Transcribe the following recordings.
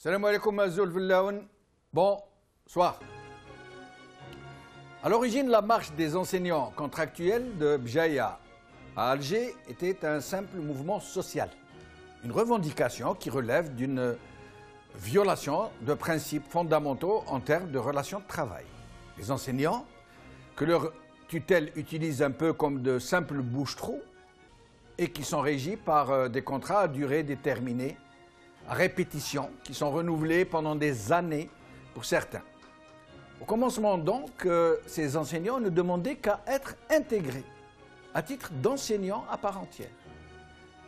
Salam alaikum Azul Villaoun. Bonsoir. À l'origine, la marche des enseignants contractuels de Bjaïa à Alger était un simple mouvement social. Une revendication qui relève d'une violation de principes fondamentaux en termes de relations de travail. Les enseignants, que leur tutelle utilise un peu comme de simples bouche-trous et qui sont régis par des contrats à durée déterminée, à répétition, qui sont renouvelés pendant des années pour certains. Au commencement donc, ces enseignants ne demandaient qu'à être intégrés à titre d'enseignants à part entière.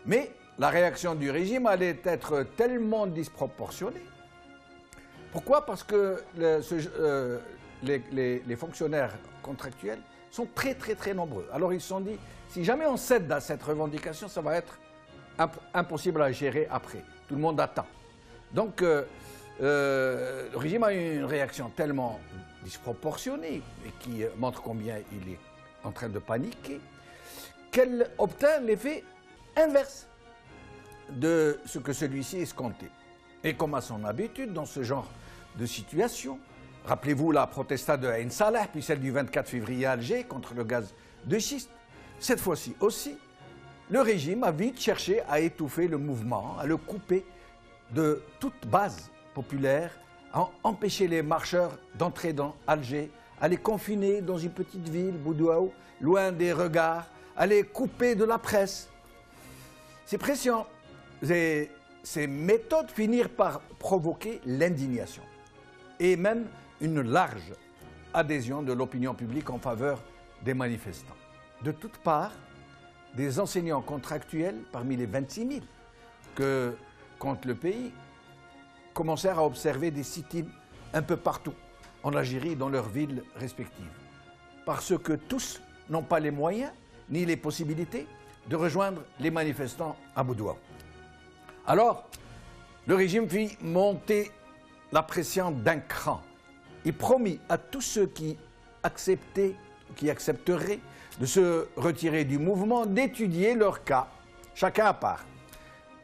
Mais la réaction du régime allait être tellement disproportionnée. Pourquoi? Parce que les fonctionnaires contractuels sont très nombreux. Alors ils se sont dit, si jamais on cède à cette revendication, ça va être impossible à gérer après. Tout le monde attend. Donc le régime a eu une réaction tellement disproportionnée et qui montre combien il est en train de paniquer, qu'elle obtint l'effet inverse de ce que celui-ci escomptait. Et comme à son habitude dans ce genre de situation, rappelez-vous la protesta de Ain Salah, puis celle du 24 février à Alger contre le gaz de schiste, cette fois-ci aussi, le régime a vite cherché à étouffer le mouvement, à le couper de toute base populaire, à empêcher les marcheurs d'entrer dans Alger, à les confiner dans une petite ville, Boudouaou, loin des regards, à les couper de la presse. Ces pressions et ces méthodes finirent par provoquer l'indignation et même une large adhésion de l'opinion publique en faveur des manifestants. De toutes parts, des enseignants contractuels, parmi les 26 000 que compte le pays, commencèrent à observer des sit-ins un peu partout en Algérie et dans leurs villes respectives. Parce que tous n'ont pas les moyens ni les possibilités de rejoindre les manifestants à Boudouaou. Alors, le régime fit monter la pression d'un cran. Il promit à tous ceux qui accepteraient de se retirer du mouvement, d'étudier leur cas, chacun à part.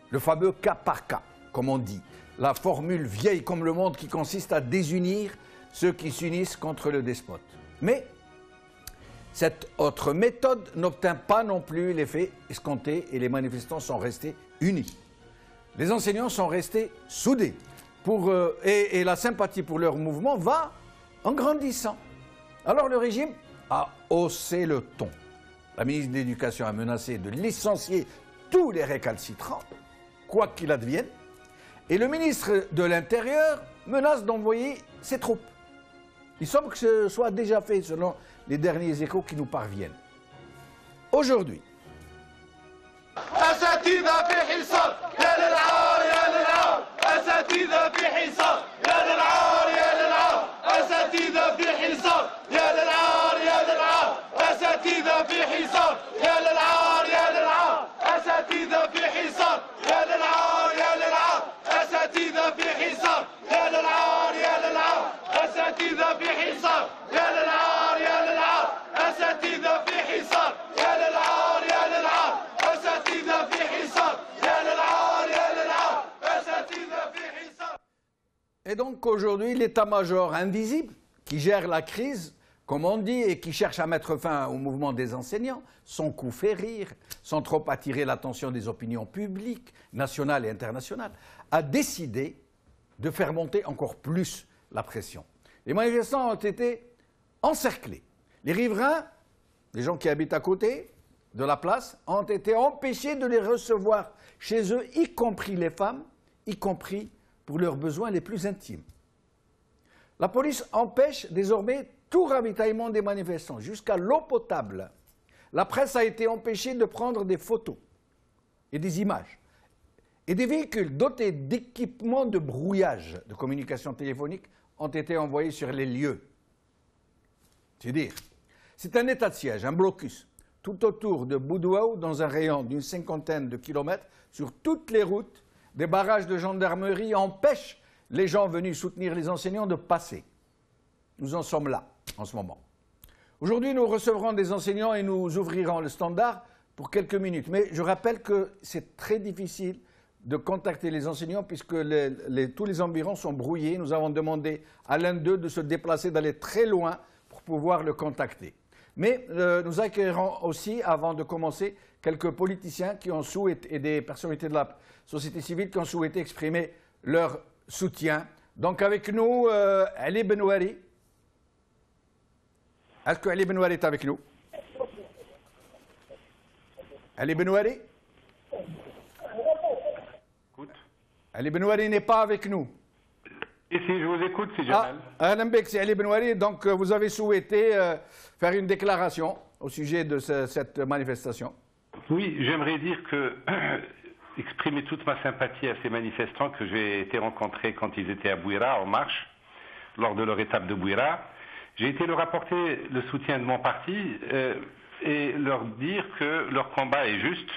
Le fameux cas par cas, comme on dit, la formule vieille comme le monde qui consiste à désunir ceux qui s'unissent contre le despote. Mais cette autre méthode n'obtint pas non plus l'effet escompté et les manifestants sont restés unis. Les enseignants sont restés soudés et la sympathie pour leur mouvement va en grandissant. Alors le régime a haussé le ton. La ministre de l'Éducation a menacé de licencier tous les récalcitrants, quoi qu'il advienne, et le ministre de l'Intérieur menace d'envoyer ses troupes. Il semble que ce soit déjà fait selon les derniers échos qui nous parviennent. Aujourd'hui, et donc aujourd'hui, l'état-major invisible qui gère la crise, comme on dit, et qui cherche à mettre fin au mouvement des enseignants, son coup fait rire, sans trop attirer l'attention des opinions publiques, nationales et internationales, a décidé de faire monter encore plus la pression. Les manifestants ont été encerclés. Les riverains, les gens qui habitent à côté de la place, ont été empêchés de les recevoir chez eux, y compris les femmes, y compris pour leurs besoins les plus intimes. La police empêche désormais tout ravitaillement des manifestants, jusqu'à l'eau potable. La presse a été empêchée de prendre des photos et des images. Et des véhicules dotés d'équipements de brouillage de communication téléphonique ont été envoyés sur les lieux. C'est dire, c'est un état de siège, un blocus, tout autour de Boudouaou, dans un rayon d'une 50aine de kilomètres, sur toutes les routes. Des barrages de gendarmerie empêchent les gens venus soutenir les enseignants de passer. Nous en sommes là, en ce moment. Aujourd'hui, nous recevrons des enseignants et nous ouvrirons le standard pour quelques minutes. Mais je rappelle que c'est très difficile de contacter les enseignants puisque tous les environs sont brouillés. Nous avons demandé à l'un d'eux de se déplacer, d'aller très loin pour pouvoir le contacter. Mais nous accueillerons aussi, avant de commencer, quelques politiciens qui ont souhaité, et des personnalités de la société civile qui ont souhaité exprimer leur soutien. Donc avec nous, Ali Benouari. Est-ce que Ali Benouari est avec nous? Ali Benouari? Ali Benouari n'est pas avec nous. Ici, je vous écoute, c'est Jamal. Alain Bek, c'est Ali Benouari. Donc, vous avez souhaité faire une déclaration au sujet de cette manifestation. Oui, j'aimerais dire que exprimer toute ma sympathie à ces manifestants que j'ai été rencontrés quand ils étaient à Bouira, en marche, lors de leur étape de Bouira. J'ai été leur apporter le soutien de mon parti et leur dire que leur combat est juste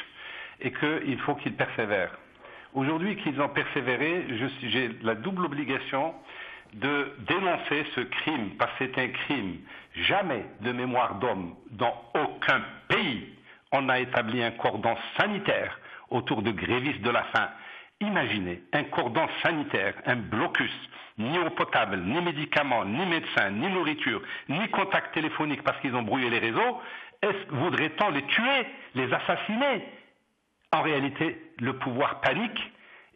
et qu'il faut qu'ils persévèrent. Aujourd'hui qu'ils ont persévéré, j'ai la double obligation de dénoncer ce crime, parce que c'est un crime. Jamais de mémoire d'homme, dans aucun pays, on n'a établi un cordon sanitaire autour de grévistes de la faim. Imaginez un cordon sanitaire, un blocus, ni eau potable, ni médicaments, ni médecins, ni nourriture, ni contact téléphonique parce qu'ils ont brouillé les réseaux. Voudrait-on les tuer, les assassiner? En réalité, le pouvoir panique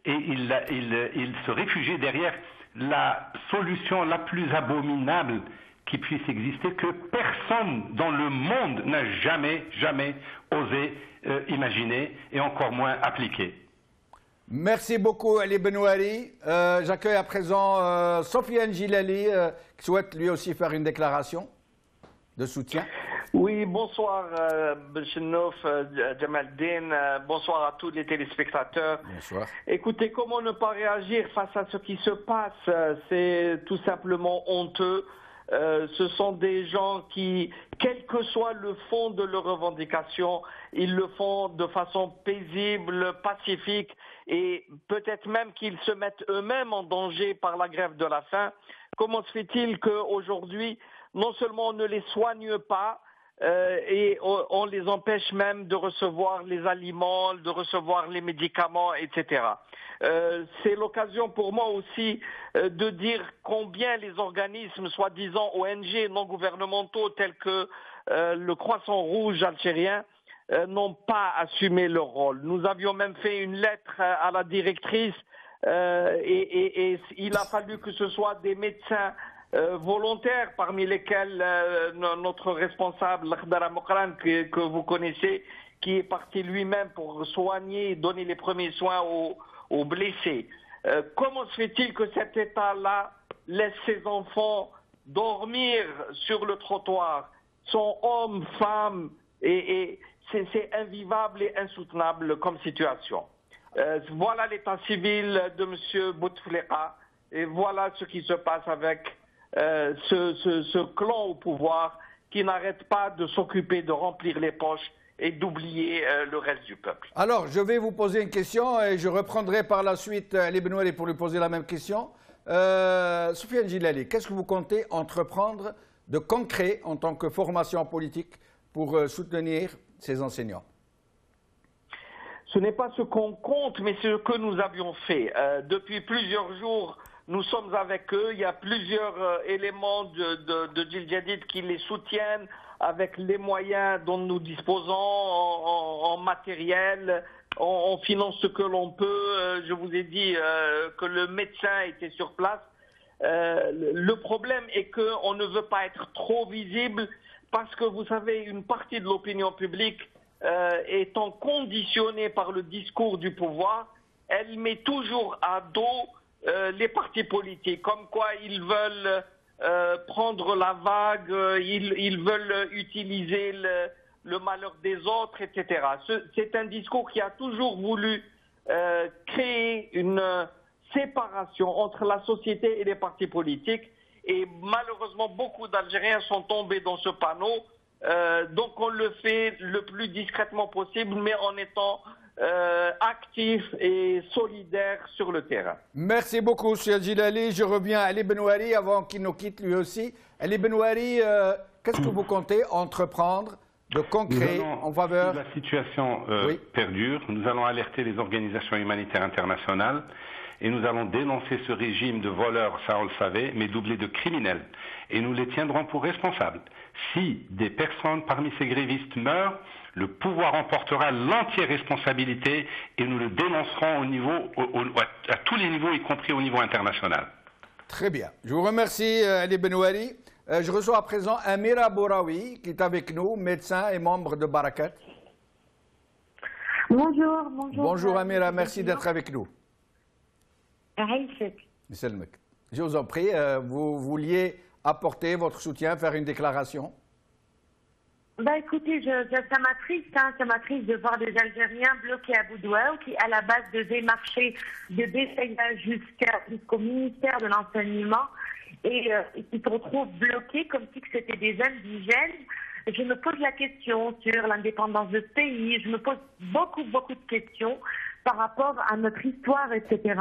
et il se réfugie derrière la solution la plus abominable qui puisse exister, que personne dans le monde n'a jamais osé imaginer et encore moins appliquer. Merci beaucoup Ali Benouari. J'accueille à présent Sofiane Gilali qui souhaite lui aussi faire une déclaration de soutien. Oui, bonsoir Benchenouf, Jamaldine, bonsoir à tous les téléspectateurs. Bonsoir. Écoutez, comment ne pas réagir face à ce qui se passe? C'est tout simplement honteux. Ce sont des gens qui, quel que soit le fond de leurs revendications, ils le font de façon paisible, pacifique, et peut-être même qu'ils se mettent eux-mêmes en danger par la grève de la faim. Comment se fait-il qu'aujourd'hui, non seulement on ne les soigne pas, et on les empêche même de recevoir les aliments, de recevoir les médicaments, etc. C'est l'occasion pour moi aussi de dire combien les organismes soi-disant ONG non gouvernementaux tels que le Croissant Rouge algérien n'ont pas assumé leur rôle. Nous avions même fait une lettre à la directrice et il a fallu que ce soit des médecins volontaires, parmi lesquels notre responsable, Lakhdara Mokran, que vous connaissez, qui est parti lui-même pour soigner, donner les premiers soins aux blessés. Comment se fait-il que cet État-là laisse ses enfants dormir sur le trottoir? Sont hommes, femmes, et c'est invivable et insoutenable comme situation. Voilà l'état civil de M. Bouteflika, et voilà ce qui se passe avec ce clan au pouvoir qui n'arrête pas de s'occuper de remplir les poches et d'oublier le reste du peuple. Alors, je vais vous poser une question et je reprendrai par la suite Ali Benouari pour lui poser la même question. Sofiane Gilali, qu'est-ce que vous comptez entreprendre de concret en tant que formation politique pour soutenir ces enseignants? Ce n'est pas ce qu'on compte, mais ce que nous avions fait. Depuis plusieurs jours, nous sommes avec eux. Il y a plusieurs éléments de Djil Jadid qui les soutiennent avec les moyens dont nous disposons en matériel. On finance ce que l'on peut. Je vous ai dit que le médecin était sur place. Le problème est qu'on ne veut pas être trop visible parce que, vous savez, une partie de l'opinion publique étant conditionnée par le discours du pouvoir, elle met toujours à dos les partis politiques, comme quoi ils veulent prendre la vague, ils veulent utiliser le malheur des autres, etc. C'est un discours qui a toujours voulu créer une séparation entre la société et les partis politiques, et malheureusement beaucoup d'Algériens sont tombés dans ce panneau. Donc on le fait le plus discrètement possible, mais en étant actif et solidaire sur le terrain. Merci beaucoup, M. Gilali. Je reviens à Ali Benouari avant qu'il nous quitte lui aussi. Ali Benouari, qu'est-ce que vous comptez entreprendre de concret en faveur... Si la situation perdure, nous allons alerter les organisations humanitaires internationales et nous allons dénoncer ce régime de voleurs, ça on le savait, mais doublé de criminels. Et nous les tiendrons pour responsables. Si des personnes parmi ces grévistes meurent, le pouvoir emportera l'entière responsabilité et nous le dénoncerons à tous les niveaux, y compris au niveau international. Très bien. Je vous remercie, Ali Benouari. Je reçois à présent Amira Bouraoui, qui est avec nous, médecin et membre de Barakat. Bonjour. Bonjour Amira, merci d'être avec nous. Je vous en prie, vous vouliez apporter votre soutien, faire une déclaration? Écoutez, ça m'attriste de voir des Algériens bloqués à Boudouaou qui, à la base, devaient marcher de Bessaïa jusqu'au ministère de l'Enseignement et qui se retrouvent bloqués comme si c'était des indigènes. Je me pose la question sur l'indépendance de ce pays, je me pose beaucoup de questions par rapport à notre histoire, etc.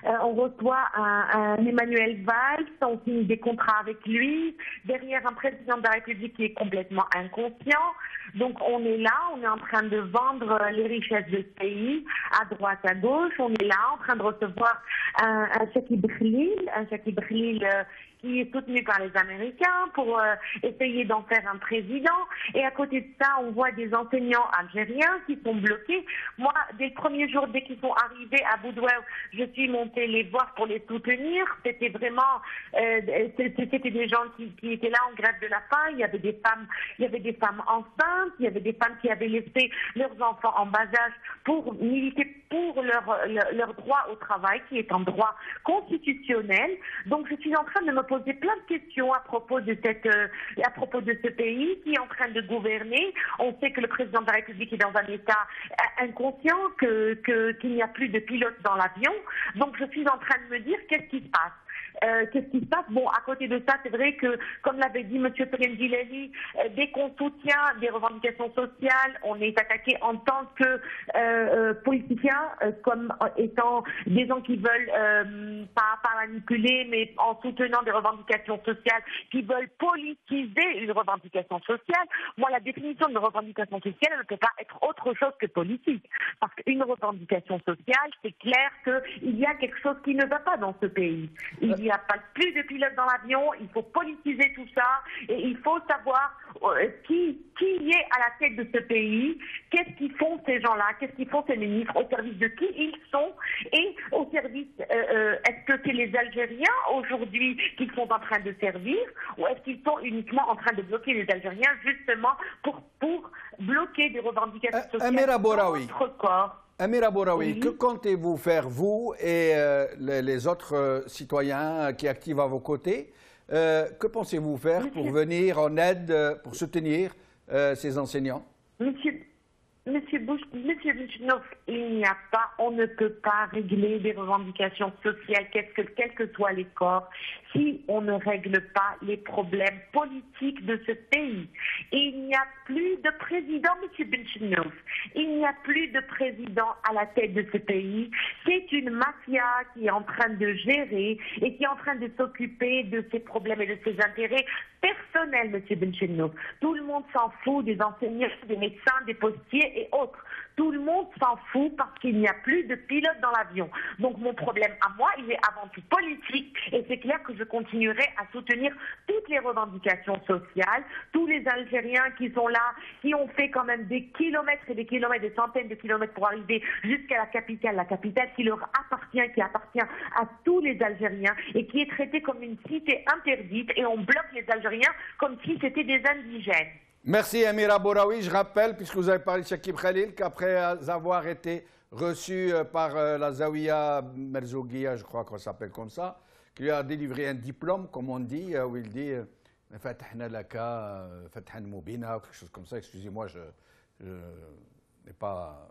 On reçoit un Emmanuel Valls, on signe des contrats avec lui, derrière un président de la République qui est complètement inconscient. Donc on est là, on est en train de vendre les richesses de ce pays, à droite, à gauche. On est là en train de recevoir un Chaki Bkhlil qui est soutenu par les Américains pour essayer d'en faire un président. Et à côté de ça, on voit des enseignants algériens qui sont bloqués. Moi, dès le premier jour, dès qu'ils sont arrivés à Boudouaou, je suis montée les voir pour les soutenir. C'était vraiment, c'était des gens qui étaient là en grève de la faim. Il y avait des femmes enceintes, il y avait des femmes qui avaient laissé leurs enfants en bas âge pour militer pour leur droit au travail, qui est un droit constitutionnel. Donc, je suis en train de me poser plein de questions à propos de ce pays qui est en train de gouverner. On sait que le président de la République est dans un état inconscient, qu'il n'y a plus de pilote dans l'avion. Donc, je suis en train de me dire qu'est-ce qui se passe. Qu'est-ce qui se passe? Bon, à côté de ça, c'est vrai que, comme l'avait dit M. Prendileli, dès qu'on soutient des revendications sociales, on est attaqué en tant que politiciens, comme étant des gens qui veulent pas manipuler, mais en soutenant des revendications sociales, qui veulent politiser une revendication sociale. Moi, la définition de revendication sociale, elle ne peut pas être autre chose que politique. Parce qu'une revendication sociale, c'est clair qu'il y a quelque chose qui ne va pas dans ce pays. Il n'y a pas plus de pilotes dans l'avion, il faut politiser tout ça et il faut savoir qui est à la tête de ce pays, qu'est-ce qu'ils font ces gens-là, qu'est-ce qu'ils font ces ministres, au service de qui ils sont et au service, est-ce que c'est les Algériens aujourd'hui qu'ils sont en train de servir ou est-ce qu'ils sont uniquement en train de bloquer les Algériens justement pour bloquer des revendications sociales Amira Bouraoui. dans notre corps? Amira Bouraoui, Oui. que comptez-vous faire, vous et les autres citoyens qui activent à vos côtés? Que pensez-vous faire pour venir en aide, pour soutenir ces enseignants? Monsieur Bouchnov, on ne peut pas régler des revendications sociales, quels que soient les corps, si on ne règle pas les problèmes politiques de ce pays. Il n'y a plus de président, Monsieur Bouchnov. Il n'y a plus de président à la tête de ce pays. C'est une mafia qui est en train de gérer et qui est en train de s'occuper de ses problèmes et de ses intérêts personnels, Monsieur Bouchnov. Tout le monde s'en fout des enseignants, des médecins, des postiers et autres. Tout le monde s'en fout parce qu'il n'y a plus de pilote dans l'avion. Donc mon problème à moi, il est avant tout politique et c'est clair que je continuerai à soutenir toutes les revendications sociales, tous les Algériens qui sont là, qui ont fait quand même des kilomètres et des kilomètres, des centaines de kilomètres pour arriver jusqu'à la capitale qui leur appartient, qui appartient à tous les Algériens et qui est traitée comme une cité interdite et on bloque les Algériens comme si c'était des indigènes. Merci Amira Bouraoui. Je rappelle, puisque vous avez parlé de Chakib Khalil, qu'après avoir été reçu par la Zawiya Merzouguia, je crois qu'on s'appelle comme ça, qui lui a délivré un diplôme, comme on dit, où il dit Fatahna laka, Fathan Moubina, quelque chose comme ça. Excusez-moi, je n'ai pas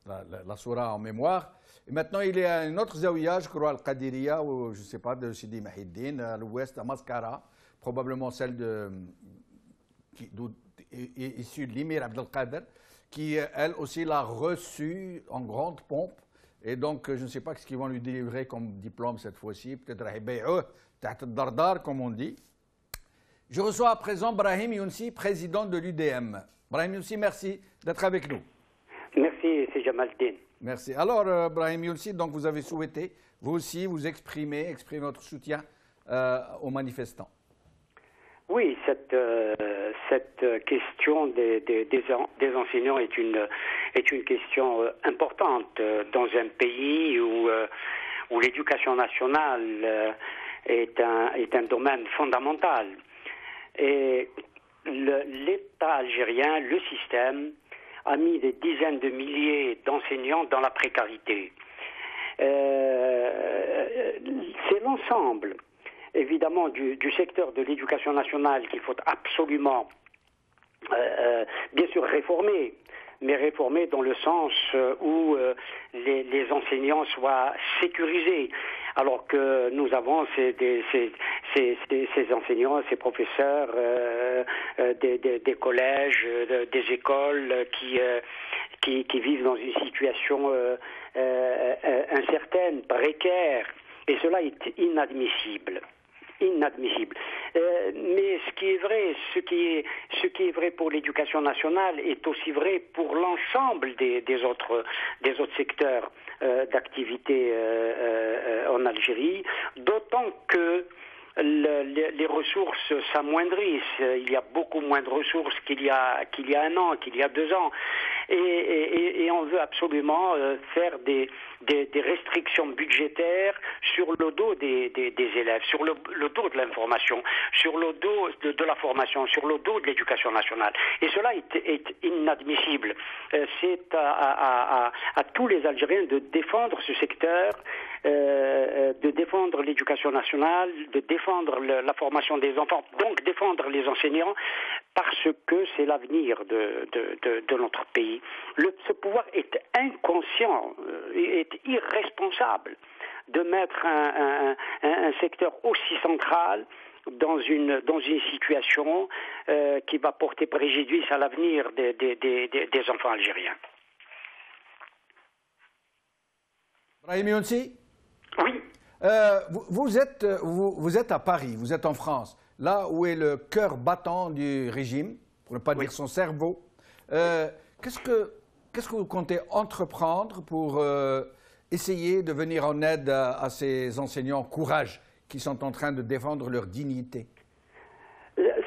la soura en mémoire. Et maintenant, il est à une autre Zawiya, je crois, Al-Qadiriya, ou je ne sais pas, de Sidi Mahiddin, à l'ouest, à Mascara, probablement celle issue de l'Émir Abdelkader, qui, elle aussi, l'a reçu en grande pompe. Et donc, je ne sais pas ce qu'ils vont lui délivrer comme diplôme cette fois-ci. Peut-être Rahibay'ouh, Taht Dardar, comme on dit. Je reçois à présent Brahim Younsi, président de l'UDM. Brahim Younsi, merci d'être avec nous. Merci, c'est Jamaldine. Merci. Alors, Brahim Younsi, donc vous avez souhaité, vous aussi, vous exprimer votre soutien aux manifestants. Oui, cette question des enseignants est une question importante dans un pays où l'éducation nationale est un domaine fondamental. Et l'État algérien, le système, a mis des dizaines de milliers d'enseignants dans la précarité. C'est l'ensemble, évidemment, du secteur de l'éducation nationale qu'il faut absolument, bien sûr, réformer, mais réformer dans le sens où les enseignants soient sécurisés. Alors que nous avons ces enseignants, ces professeurs des collèges, des écoles qui vivent dans une situation incertaine, précaire, et cela est inadmissible. Mais ce qui est vrai, ce qui est vrai pour l'éducation nationale est aussi vrai pour l'ensemble des autres secteurs d'activité en Algérie, d'autant que les ressources s'amoindrissent. Il y a beaucoup moins de ressources qu'il y a un an, qu'il y a 2 ans. Et on veut absolument faire des restrictions budgétaires sur le dos des élèves, sur le dos de l'information, sur le dos de la formation, sur le dos de l'éducation nationale. Et cela est inadmissible. C'est à tous les Algériens de défendre ce secteur, de défendre l'éducation nationale, de défendre la formation des enfants, donc défendre les enseignants, parce que c'est l'avenir de notre pays. Ce pouvoir est inconscient, est irresponsable de mettre un secteur aussi central dans une situation qui va porter préjudice à l'avenir des enfants algériens. Brahim Younsi ? Oui. Vous êtes à Paris, vous êtes en France, là où est le cœur battant du régime, pour ne pas dire son cerveau. Qu'est-ce que vous comptez entreprendre pour essayer de venir en aide à ces enseignants courage qui sont en train de défendre leur dignité?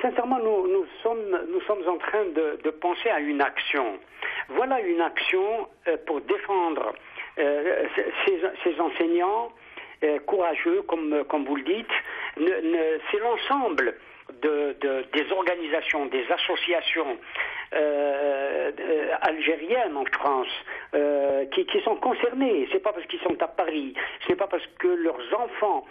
Sincèrement, nous sommes en train de penser à une action. Voilà une action pour défendre ces enseignants courageux, comme vous le dites. C'est l'ensemble des organisations, des associations algériennes en France qui sont concernées. C'est pas parce qu'ils sont à Paris, c'est pas parce que leurs enfants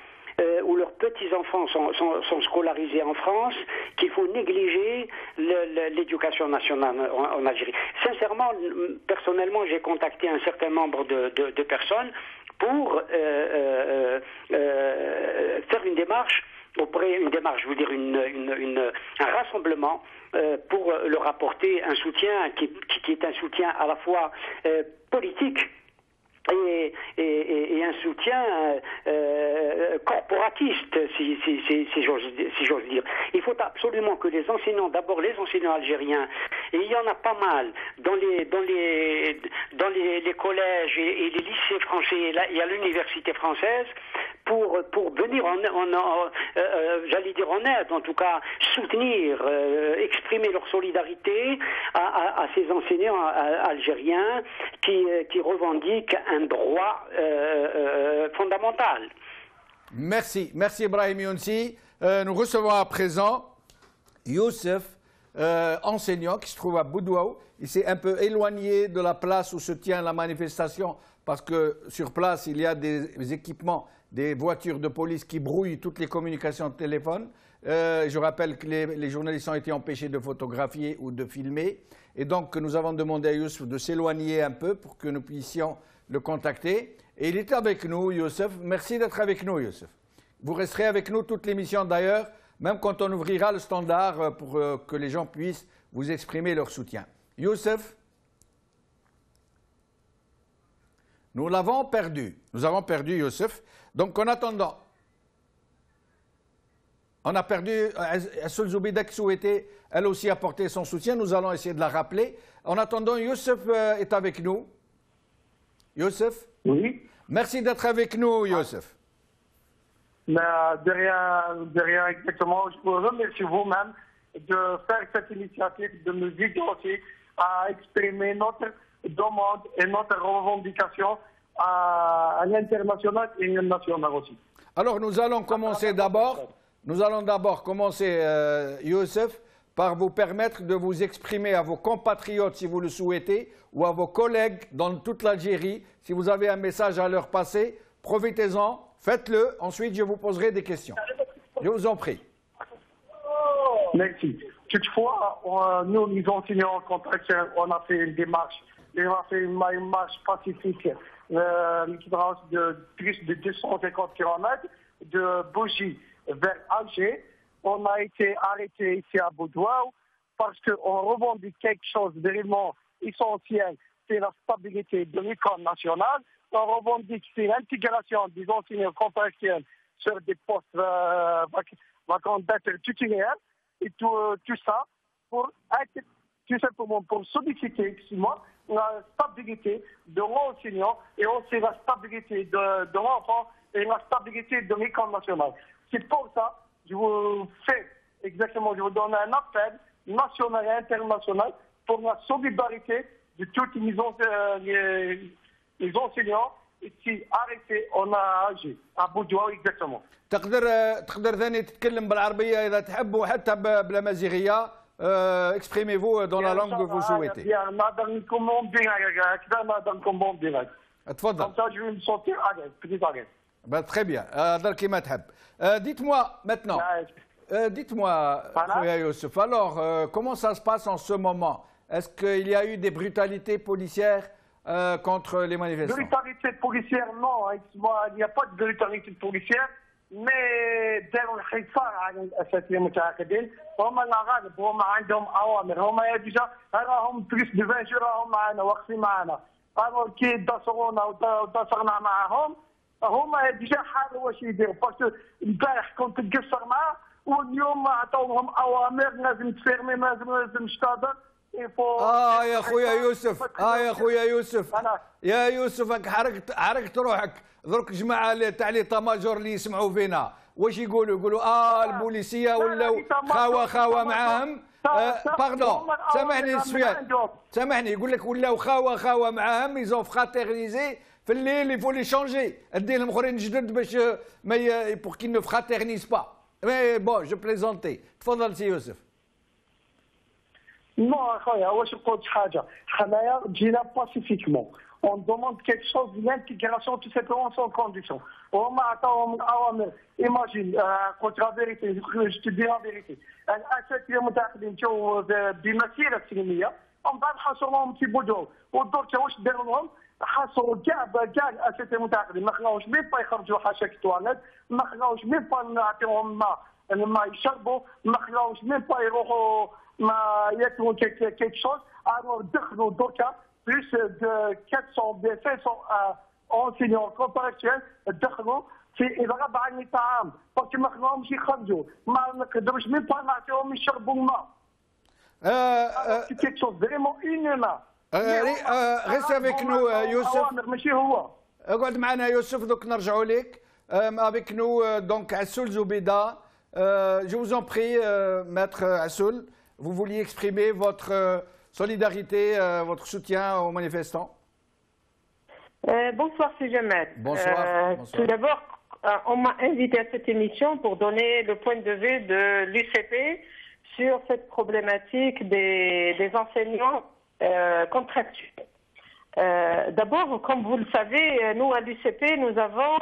ou leurs petits-enfants sont scolarisés en France qu'il faut négliger l'éducation nationale en Algérie. Sincèrement, personnellement, j'ai contacté un certain nombre de personnes pour faire une démarche, je veux dire un rassemblement pour leur apporter un soutien qui est un soutien à la fois politique et un soutien corporatiste, si j'ose dire. Il faut absolument que les enseignants, d'abord les enseignants algériens, et il y en a pas mal dans les collèges et les lycées français et à l'université française, pour venir j'allais dire en aide, en tout cas soutenir, exprimer leur solidarité à ces enseignants algériens qui revendiquent un droit fondamental. Merci Brahim Younsi. Nous recevons à présent Youssef, enseignant qui se trouve à Boudouaou. Il s'est un peu éloigné de la place où se tient la manifestation parce que sur place il y a des équipements, des voitures de police qui brouillent toutes les communications de téléphone. Je rappelle que les journalistes ont été empêchés de photographier ou de filmer. Et donc, nous avons demandé à Youssef de s'éloigner un peu pour que nous puissions le contacter. Et il est avec nous, Youssef. Merci d'être avec nous, Youssef. Vous resterez avec nous toute l'émission d'ailleurs, même quand on ouvrira le standard pour que les gens puissent vous exprimer leur soutien. Youssef, nous l'avons perdu. Nous avons perdu Youssef. Donc, en attendant On a perdu Assoul Zoubida qui souhaitait elle aussi apporter son soutien. Nous allons essayer de la rappeler. En attendant, Youssef est avec nous. Youssef? Oui. Merci d'être avec nous, Youssef. De rien exactement. Je vous remercie vous-même de faire cette initiative de nous aider aussi à exprimer notre demande et notre revendication à l'international et au national aussi. Alors nous allons commencer d'abord. Nous allons d'abord commencer, Youssef, par vous permettre de vous exprimer à vos compatriotes si vous le souhaitez ou à vos collègues dans toute l'Algérie. Si vous avez un message à leur passer, profitez-en, faites-le. Ensuite, je vous poserai des questions. Je vous en prie. Merci. Toutefois, nous, les enseignants contractuels, on a fait une démarche. On a fait une marche pacifique, l'équivalence de plus de 250 km de Bougie vers Alger. On a été arrêté ici à Boudouaou parce qu'on revendique quelque chose de vraiment essentiel, c'est la stabilité de l'école nationale. On revendique l'intégration des enseignants contractuels sur des postes vacants d'être titulaires et tout ça pour être tout simplement pour solliciter la stabilité de l'enseignant et aussi la stabilité de l'enfant et la stabilité de l'école nationale. C'est pour ça que je vous fais exactement, je vous donne un appel national et international pour la solidarité de tous les enseignants ici arrêtés en Alger, à Boudouaou exactement. تقدر ثاني تتكلم بالعربية إذا تحب وحتى بالأمازيغية. Exprimez-vous dans la langue que vous souhaitez. تفضل. Très bien. Dites-moi maintenant. Dites-moi, Youssef, alors, comment ça se passe en ce moment? Est-ce qu'il y a eu des brutalités policières contre les manifestants? Brutalité policière, non. Il n'y a pas de brutalité policière. mais داروا الحصار على الاساتذه المتعاقدين هما الغالب هما عندهم اوامر هما ديجا راهم بليس دو 20 جور راهم معنا واقفين معنا الوغ كي داسرونا وداسرنا معاهم هما ديجا حاروا واش يديروا باسكو البارح كنت نقصر معاه واليوم عطاوهم اوامر لازم تفيرمي لازم تشتاضر يا خويا يوسف يا خويا يوسف يا يوسف حرقت روحك درك جماعه تاع لي طاماجور اللي يسمعوا فينا واش يقولوا البوليسيه ولاو خاوه معاهم باردون سامحني سفيان سامحني يقول لك ولاو خاوه معاهم يزون فخاتيرنيزي في الليل يفو لي شونجي ادي لهم اخرين جدد باش ما بور كي نو فخاتيرنيز با مي بون جو بليزونتي تفضل سي يوسف. Non, je ne sais pas. جينا pacifiquement. On demande quelque chose d'intégration tout simplement sans condition. On m'a attendu, imagine, contre la vérité, je te dis la vérité. الأساتذة المتعاقدين جو بمسيرة سلمية، ومن بعد حصلوهم في بودو، والدرجة واش داروا لهم؟ حصلوا كاع الأساتذة المتعاقدين، ما خلاوش ميم با يخرجوا حاشاك التواليت، ما خلاوش ميم با نعطيهم ما يشربوا، ما خلاوش ميم با يروحوا ما ياكلوا كيك شوز، alors دخلوا دركا plus de 400 de 500 enseignants contractuels دخلوا في إضراب عن الطعام، باسكو ما خلاهمش يخرجوا، ما نقدروش ميم با نعطيهم يشربوا الماء. C'est quelque chose vraiment inhumain. Restez avec nous, Youssef. ماشي هو. اقعد معنا يوسف دوك نرجعوا لك. Avec nous donc Assoul Zoubida. Je vous en prie, maître Assoul, vous vouliez exprimer votre solidarité, votre soutien aux manifestants. Bonsoir, c'est Jamal. Bonsoir. Tout d'abord, on m'a invité à cette émission pour donner le point de vue de l'UCP sur cette problématique des enseignants contractuels. D'abord, comme vous le savez, nous à l'UCP, nous avons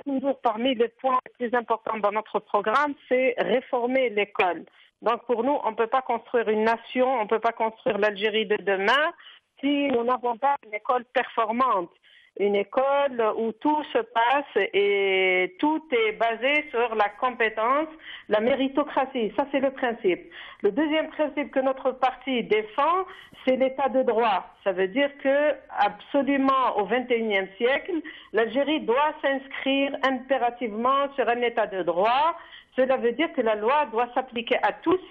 toujours parmi les points les plus importants dans notre programme, c'est réformer l'école. Donc pour nous, on ne peut pas construire une nation, on ne peut pas construire l'Algérie de demain si nous n'avons pas une école performante. une école où tout se passe et tout est basé sur la compétence, la méritocratie. Ça, c'est le principe. Le deuxième principe que notre parti défend, c'est l'état de droit. Ça veut dire que, absolument, au XXIe siècle, l'Algérie doit s'inscrire impérativement sur un état de droit. Cela veut dire que la loi doit s'appliquer à tous.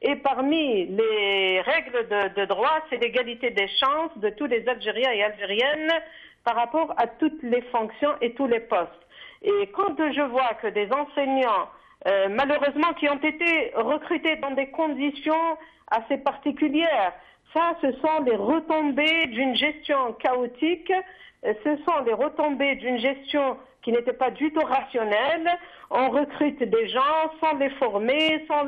Et parmi les règles de droit, c'est l'égalité des chances de tous les Algériens et Algériennes par rapport à toutes les fonctions et tous les postes. Et quand je vois que des enseignants, malheureusement, qui ont été recrutés dans des conditions assez particulières, ça, ce sont les retombées d'une gestion chaotique, ce sont les retombées d'une gestion qui n'était pas du tout rationnelle. On recrute des gens sans les former, sans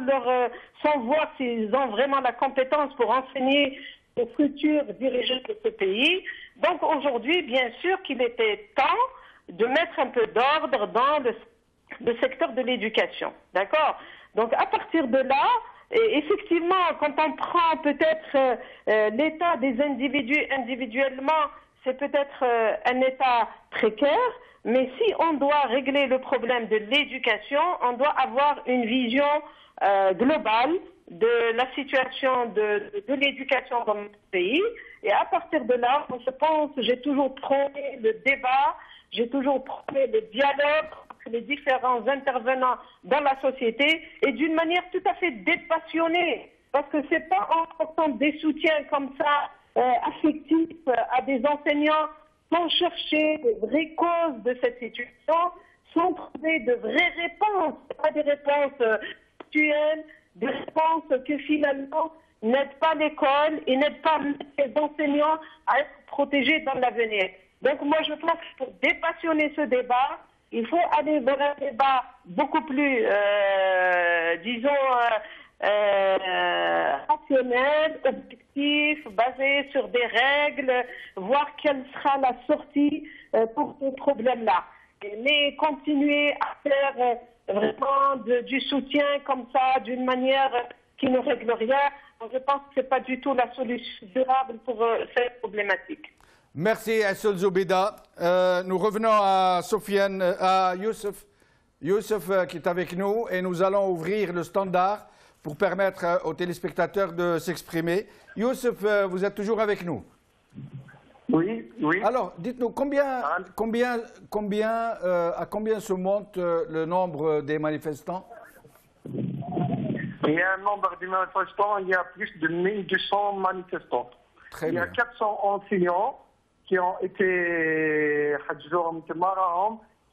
voir s'ils ont vraiment la compétence pour enseigner aux futurs dirigeants de ce pays. Donc aujourd'hui, bien sûr qu'il était temps de mettre un peu d'ordre dans le secteur de l'éducation. D'accord? Donc à partir de là, et effectivement, quand on prend peut-être l'état des individus individuellement, c'est peut-être un état précaire, mais si on doit régler le problème de l'éducation, on doit avoir une vision globale de la situation de l'éducation dans notre pays. Et à partir de là, je pense, j'ai toujours prôné le débat, j'ai toujours prôné le dialogue entre les différents intervenants dans la société et d'une manière tout à fait dépassionnée. Parce que c'est pas en portant des soutiens comme ça, affectifs à des enseignants, sans chercher les vraies causes de cette situation, sans trouver de vraies réponses, pas des réponses actuelles, des réponses que finalement n'aident pas l'école et n'aident pas les enseignants à être protégés dans l'avenir. Donc moi je pense que pour dépassionner ce débat, il faut aller vers un débat beaucoup plus, rationnel, objectif, basé sur des règles, voir quelle sera la sortie pour ce problème-là. Mais continuer à faire vraiment du soutien comme ça, d'une manière qui ne règle rien, je pense que ce n'est pas du tout la solution durable pour cette problématique. Merci Assel Zoubida. Nous revenons à Sofiane, à Youssef. Youssef qui est avec nous et nous allons ouvrir le standard pour permettre aux téléspectateurs de s'exprimer. Youssef, vous êtes toujours avec nous? Oui, oui. Alors, dites-nous, à combien se monte le nombre des manifestants? Il y a un nombre de manifestants, il y a plus de 1200 manifestants. Très il y a bien. 400 enseignants qui ont été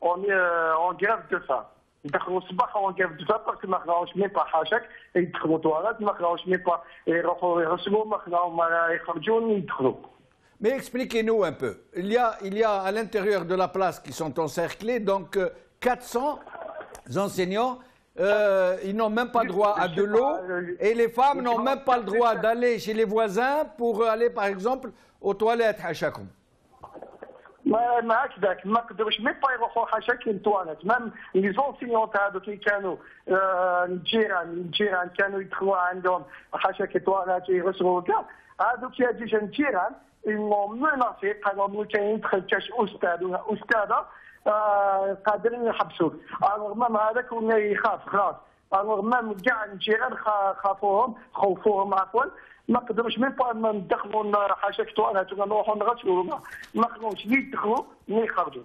en grève de faim. دخلوا الصباح en grève de faim parce que ما خلاوش ميم با حاشاك يدخلوا تواليت ما خلاوش ميم با يروحوا يغسلوا ما خلاهم يخرجوا يدخلوا. Mais expliquez-nous un peu. Il y a à l'intérieur de la place qui sont encerclés, donc 400 enseignants, ils n'ont même pas droit à de l'eau et les femmes n'ont même pas le droit d'aller chez les voisins pour aller par exemple aux toilettes حاشاكم. ما هكذاك ما قدروش ميم با يروحوا حاشاك للتواليت مام لي زونسيون تاع هذوك اللي كانوا الجيران كانوا يدخلوا عندهم حاشاك التواليت يغسلوا كاع هذوك يا ديجا الجيران ils مناصي قالوا لهم كاين يدخل كاش استاذ ولا استاذه قادرين يحبسوك الوغ مام هذاك ولا يخاف خلاص الوغ مام كاع الجيران خوفوهم عفوا ما قدروش ميم با ندخلوا حاشاك تواليت ولا نروحوا نغسلوا ما خلوش ني يدخلوا ني يخرجوا.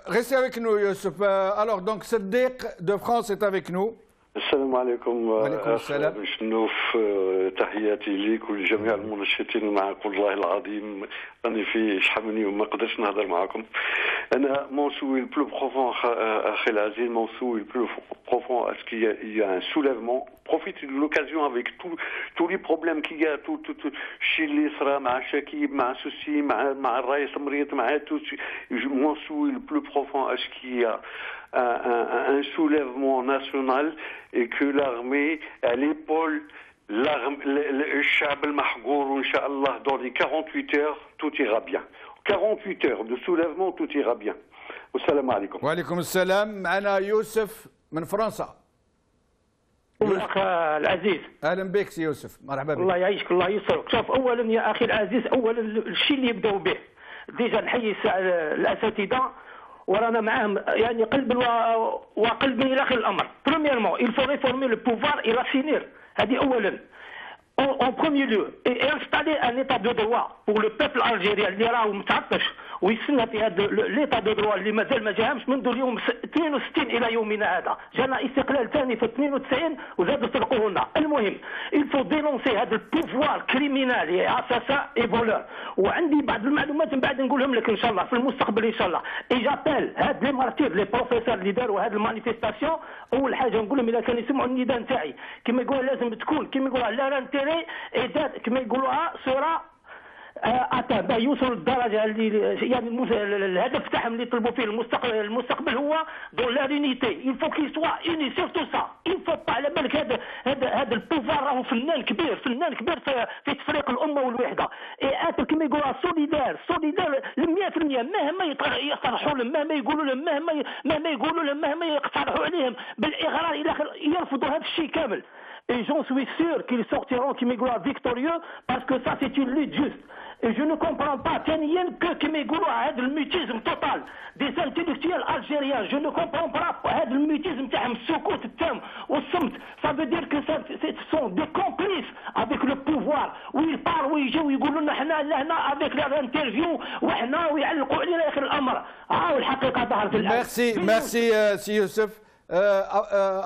Restez avec nous, Youssef. Alors, donc, Saddiq de France est avec nous. السلام عليكم. وعليكم السلام. أخ شنوف تحياتي ليك ولجميع المنشطين معكم. والله العظيم راني في شحمني وما قدرتش نهضر معكم. أنا mon souhait le plus profond أخي العزيز mon souhait le plus profond est-ce qu'il y a un soulèvement. Profite de l'occasion avec tous les problèmes qu'il y a tout الشيء اللي صرا مع شكيب مع سوسي مع الرئيس مريض مع tout mon souhait le plus profond est-ce qu'il y a un soulèvement national et que l'armée elle épaule الشعب المحقور وإن شاء الله dans les 48 heures tout ira bien. 48 heures de soulèvement tout ira bien. والسلام عليكم. وعليكم السلام. معنا يوسف من فرنسا. الأخ العزيز اهلا بك سي يوسف، مرحبا بك. الله يعيشك الله يسرك. شوف اولا يا اخي العزيز، اولا الشيء اللي يبداو به ديجا نحيي الاساتذه ورانا معاهم يعني قلب وقلب الى اخر الامر. Premièrement, il faut réformer le pouvoir et l'assainir. هذه اولا. En premier lieu, et installer un état de droit pour le peuple algérien اللي راهو متعطش ويستنى في هذا l'état de droit اللي مازال ما جاهمش منذ اليوم 62 الى يومنا هذا. جانا استقلال ثاني في 92 وزادوا سرقوه لنا. المهم il faut dénoncer هذا البوفوار كريمينال اساسا اي فولور. وعندي بعض المعلومات من بعد نقولهم لك ان شاء الله في المستقبل ان شاء الله. اي جابيل هاد لي مارتير لي بروفيسور اللي داروا هاد المانيفيستاسيون اول حاجه نقول لهم اذا كانوا يسمعوا النداء نتاعي كما يقولوا لازم تكون كما يقولوا لا رانتيري كما يقولوها سورة أتى يوصلوا للدرجة اللي يعني الهدف تاعهم اللي يطلبوا فيه المستقبل هو دون لا رينيتي. il faut qu'il soit uni sur tout ça. il faut pas على بالك هذا البوفار راهو فنان كبير في تفريق الأمة والوحدة. أنت كما يقولوا سوليدار 100% مهما يطرحوا لهم مهما يقولوا لهم مهما يقترحوا عليهم بالإغراء إلى آخره يرفضوا هذا الشيء كامل. Et j'en suis sûr qu'ils sortiront Kimegula victorieux parce que ça c'est une lutte juste. Et je ne comprends pas que Kimegula a le mutisme total des intellectuels algériens. Je ne comprends pas le mutisme ça veut dire que ce sont des complices avec le pouvoir. Où ils parlent, où ils jouent, ils disent avec leur interview, Merci, Si Youssef.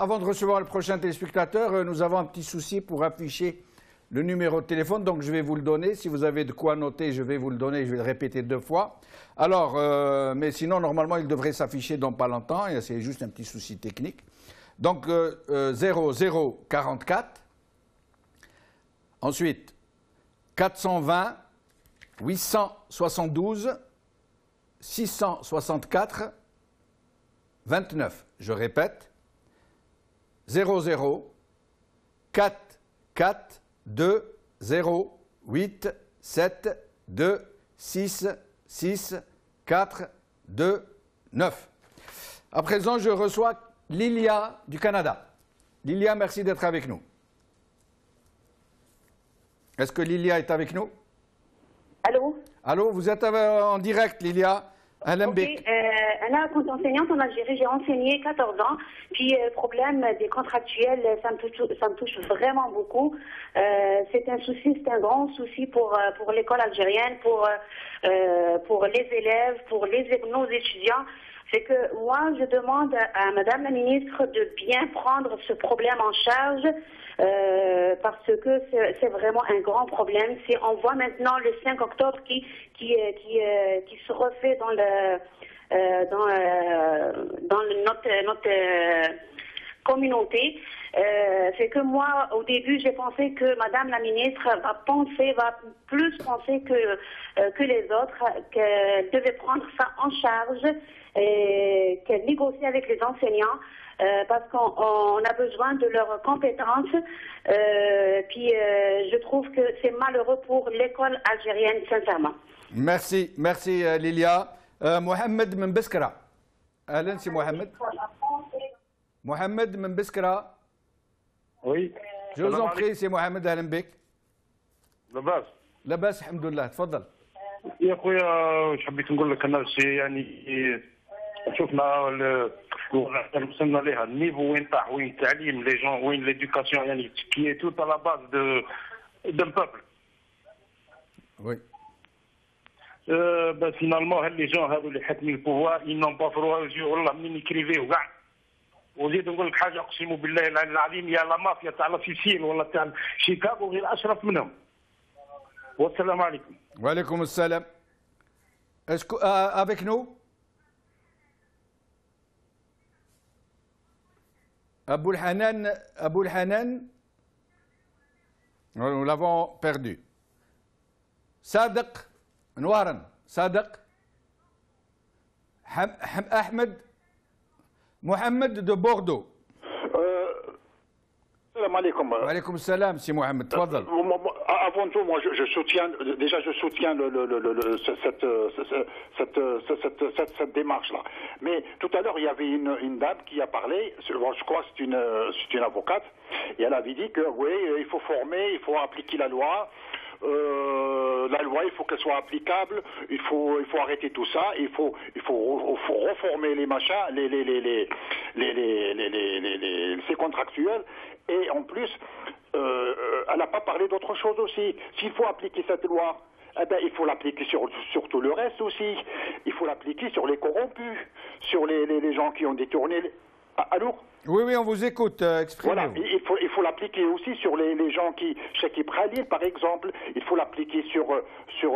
Avant de recevoir le prochain téléspectateur, nous avons un petit souci pour afficher le numéro de téléphone, donc je vais vous le donner. Si vous avez de quoi noter, je vais vous le donner, je vais le répéter 2 fois. Alors, mais sinon, normalement, il devrait s'afficher dans pas longtemps, et c'est juste un petit souci technique. Donc, 0044, ensuite 420 872 664 29. Je répète, 00 4 4 2 0 8 7 2 6 6 4 2 9. À présent, je reçois Lilia du Canada. Lilia, merci d'être avec nous. Est-ce que Lilia est avec nous? Allô? Allô, vous êtes en direct, Lilia. Okay. Anna, quand enseignante en Algérie, j'ai enseigné 14 ans. Puis, problème des contractuels, ça me touche vraiment beaucoup. C'est un souci, c'est un grand souci pour l'école algérienne, pour les élèves, pour nos étudiants. C'est que moi, je demande à Madame la ministre de bien prendre ce problème en charge parce que c'est vraiment un grand problème. Si on voit maintenant le 5 octobre qui se refait dans notre communauté, c'est que moi, au début, j'ai pensé que Madame la ministre va plus penser que les autres, qu'elle devait prendre ça en charge et qu'elle négocie avec les enseignants parce qu'on a besoin de leurs compétences. Puis je trouve que c'est malheureux pour l'école algérienne, sincèrement. Merci Lilia. Mohamed من بسكرة. أهلا سي محمد. محمد من بسكرة. Oui. Je vous en prie سي محمد أهلا بك. لاباس. لاباس الحمد لله تفضل. يا خويا واش حبيت نقول لك انا شي يعني شفنا وصلنا لها النيفو وين طاح وين التعليم لي جون وين ليدوكاسيون يعني كي توت على باز دو بوبل. وي. فينالمون هاد لي جون هادو اللي حاكمين البوفوار ils n'ont pas droit والله منين يكريفيو كاع. وزيد نقول لك حاجه اقسم بالله العظيم يا لا مافيا تاع لا سيسيل ولا تاع شيكاغو غير اشرف منهم. والسلام عليكم. وعليكم السلام. Est-ce que, avec nous Abou el Hanan, nous l'avons perdu. Sadiq Nouaran, Sadiq Ahmed Mohamed de Bordeaux. Salam alaikum. Wa alaikum salam, si Mohamed, tfadal. Avant tout, moi, je soutiens cette démarche-là. Mais tout à l'heure, il y avait une dame qui a parlé, je crois que c'est une avocate, et elle avait dit que oui, il faut former, il faut appliquer la loi. la loi, il faut qu'elle soit applicable. Il faut arrêter tout ça. Il faut reformer les machins, ces contractuels. Et en plus, elle n'a pas parlé d'autre chose aussi. S'il faut appliquer cette loi, eh ben, il faut l'appliquer sur tout le reste aussi. Il faut l'appliquer sur les corrompus, sur les gens qui ont détourné. Allô? Oui, on vous écoute, exprimez-vous. Voilà, il faut l'appliquer aussi sur les gens qui, chez qui Khalil par exemple, il faut l'appliquer sur tous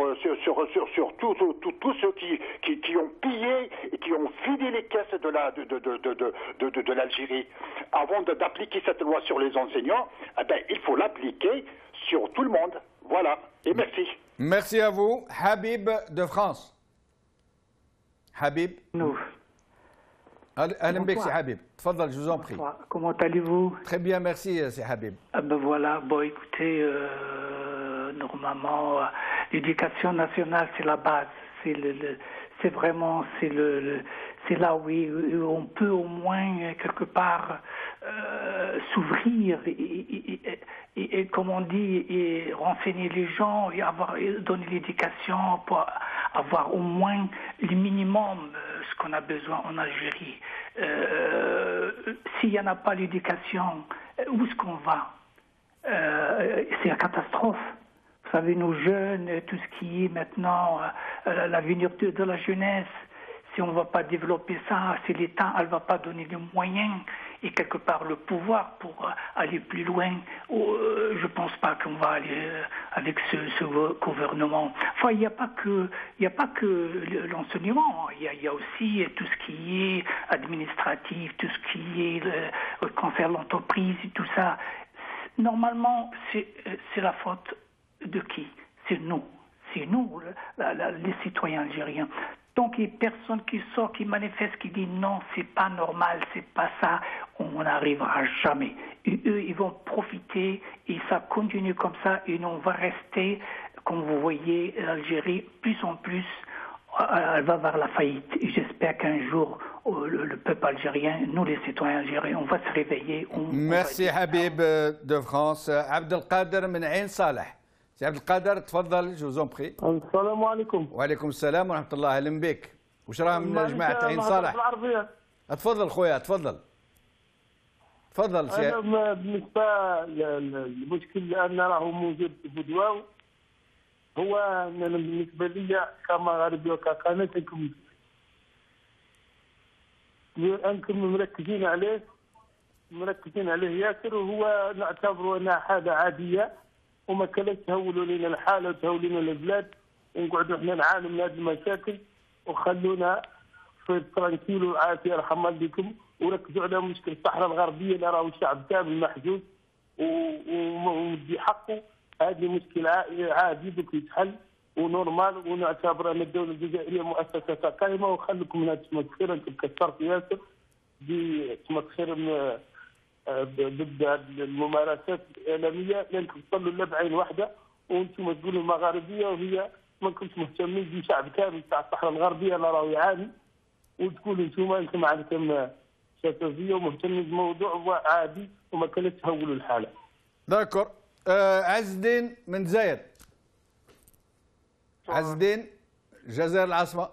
ceux qui ont pillé et qui ont vidé les caisses de l'Algérie. Avant d'appliquer cette loi sur les enseignants, eh ben, il faut l'appliquer sur tout le monde. Voilà, et merci. Merci à vous. Habib de France. Habib. Nous. Ahlan bek, c'est Habib. Tfadal, je vous en prie. Comment allez-vous? Très bien, merci, c'est Habib. Ben voilà, bon écoutez, normalement, l'éducation nationale, c'est la base. C'est vraiment, c'est là où on peut au moins, quelque part, s'ouvrir et, comme on dit, et renseigner les gens et donner l'éducation pour avoir au moins le minimum, ce qu'on a besoin en Algérie. S'il n'y en a pas l'éducation, où est-ce qu'on va? C'est la catastrophe. Vous savez, nos jeunes, tout ce qui est maintenant l'avenir de la jeunesse, si on ne va pas développer ça, si l'État ne va pas donner les moyens et quelque part le pouvoir pour aller plus loin, je ne pense pas qu'on va aller avec ce gouvernement. Enfin, il n'y a pas que l'enseignement, il y a aussi tout ce qui est administratif, tout ce qui est concerne l'entreprise et tout ça. Normalement, c'est la faute de qui? C'est nous, les citoyens algériens. Donc il n'y a personne qui sort, qui manifeste, qui dit non, c'est pas normal, c'est pas ça, on n'arrivera jamais. Et eux, ils vont profiter et ça continue comme ça et on va rester, comme vous voyez, l'Algérie, plus en plus, elle va vers la faillite. Et j'espère qu'un jour, le peuple algérien, nous les citoyens algériens, on va se réveiller. Merci Habib de France. Abdelkader من عين صالح. سي عبد القادر تفضل جو زون بري. السلام عليكم. وعليكم السلام ورحمه الله، اهلا بك. وش راه من جماعه عين صالح؟ تفضل خويا تفضل. تفضل سي. انا بالنسبه للمشكل اللي انا راه موجود في بودواو هو ان بالنسبه لي كمغاربي وكقناه انكم مركزين عليه ياسر، وهو نعتبره انها حاجه عاديه وما كانش تهولوا لنا الحاله وتهولوا لنا البلاد ونقعدوا احنا نعانوا من هذه المشاكل وخلونا في ترانكيل والعافيه يرحم والديكم، وركزوا على مشكل الصحراء الغربيه اللي راهو الشعب كامل محجوز ومدي حقه. هذه مشكله عادي بك يتحل ونورمال، ونعتبر ان الدوله الجزائريه مؤسسه قائمه وخليكم من هذه التمكسير. انتم كثرتوا ياسر بتمكسير ضد الممارسات الاعلاميه لانكم تصلوا الا بعين واحده وانتم تقولوا المغاربيه وهي ما كنتش مهتمين بشعب كامل تاع الصحراء الغربيه اللي راهو يعاني، وتقولوا انتم عندكم شفافيه ومهتمين بالموضوع عادي وما كانش تهولوا الحاله. داكور. عز الدين من زايد. عز الدين الجزائر العاصمه.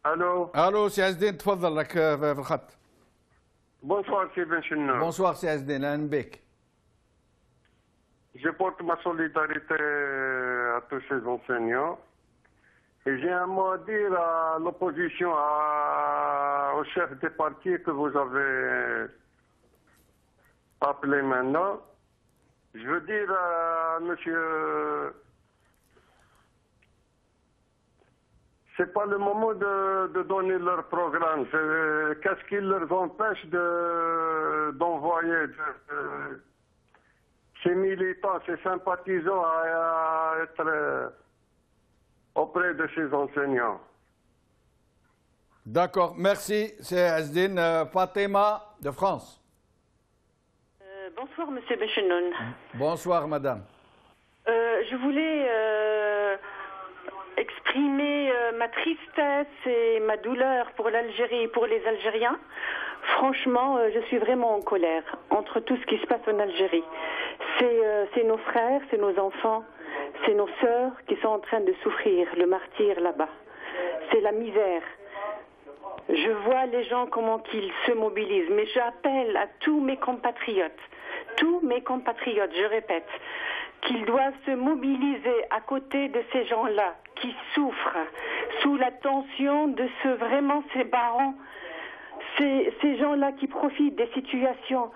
الو سي عز الدين تفضل لك في الخط. Bonsoir, c'est Ben Chennou. Bonsoir, c'est Azdin Anbek. Je porte ma solidarité à tous ces enseignants. Et j'ai un mot à dire à l'opposition, au chef des partis que vous avez appelé maintenant. Je veux dire à monsieur... C'est pas le moment de donner leur programme. Qu'est-ce qui leur empêche d'envoyer ces militants, ces sympathisants à être auprès de ces enseignants? D'accord, merci. C'est Azdine. Fatima de France. Bonsoir, monsieur Benchenoun. Bonsoir, madame. Je voulais exprimer ma tristesse et ma douleur pour l'Algérie et pour les Algériens Franchement, je suis vraiment en colère entre tout ce qui se passe en Algérie. C'est nos frères, c'est nos enfants, c'est nos sœurs qui sont en train de souffrir le martyre là-bas. C'est la misère. Je vois les gens comment qu'ils se mobilisent, mais j'appelle à tous mes compatriotes, je répète, qu'ils doivent se mobiliser à côté de ces gens-là qui souffrent sous la tension de ces barons, ces gens-là qui profitent des situations,